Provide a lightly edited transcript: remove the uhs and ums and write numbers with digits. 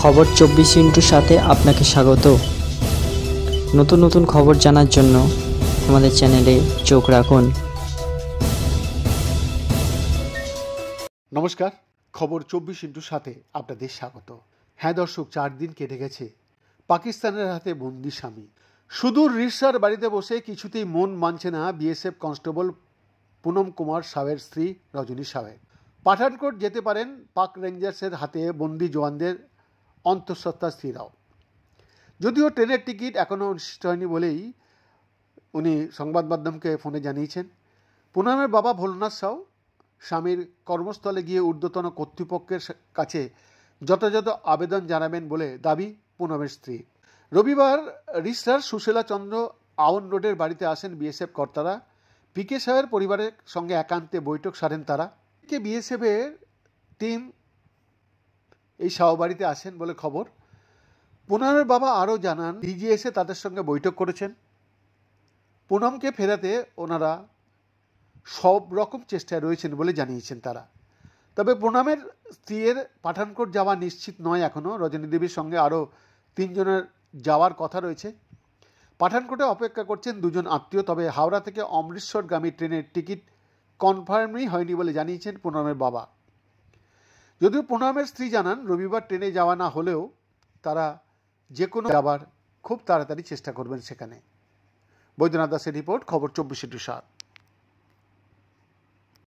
খবর 24 সাথে আপনাকে স্বাগত। নতুন নতুন খবর জানার জন্য আমাদের চ্যানেলে চোখ রাখুন। নমস্কার, খবর 24/7 আপনাদের স্বাগত। হ্যাঁ দর্শক, 4 দিন কেটে গেছে পাকিস্তানের হাতে বন্দি স্বামী। সুদূর রিসার বাড়িতে বসে কিছুতেই মন মানছে না বিএসএফ কনস্টেবল পুনম কুমার সাউয়ের স্ত্রী রজনী সাউয়ের। পাঠানকোট যেতে পারেন পাক রেঞ্জার্সের হাতে বন্দি জওয়ানদের অন্তঃসত্ত্বা স্ত্রীরাও। যদিও ট্রেনের টিকিট এখনও নিশ্চিত হয়নি বলেই উনি সংবাদ মাধ্যমকে ফোনে জানিয়েছেন। পুনমের বাবা ভোলনাথ সাউ স্বামীর কর্মস্থলে গিয়ে ঊর্ধ্বতন কর্তৃপক্ষের কাছে যথাযথ আবেদন জানাবেন বলে দাবি পুনমের স্ত্রী। রবিবার রিসরার সুশীলা চন্দ্র আউন রোডের বাড়িতে আসেন বিএসএফ কর্তারা। পিকে সাহের পরিবারের সঙ্গে একান্তে বৈঠক সারেন তারা। বিএসএফের টিম এই শাহ বাড়িতে আসেন বলে খবর। পুনমের বাবা আরও জানান, ডিজি এসে তাদের সঙ্গে বৈঠক করেছেন। পুনমকে ফেরাতে ওনারা সব রকম চেষ্টায় রয়েছেন বলে জানিয়েছেন তারা। তবে পুনমের স্ত্রীর পাঠানকোট যাওয়া নিশ্চিত নয় এখনও। রজনী দেবীর সঙ্গে আরও 3 জনের যাওয়ার কথা রয়েছে। পাঠানকোটে অপেক্ষা করছেন 2 জন আত্মীয়। তবে হাওড়া থেকে অমৃতসরগামী ট্রেনের টিকিট কনফার্মই হয়নি বলে জানিয়েছেন পুনমের বাবা। যদিও পুনমের স্ত্রী জানান, রবিবার ট্রেনে যাওয়া না হলেও তারা যে কোনো যাবার খুব তাড়াতাড়ি চেষ্টা করবেন সেখানে। বৈদ্যনাথ দাসের রিপোর্ট, খবর 24/7।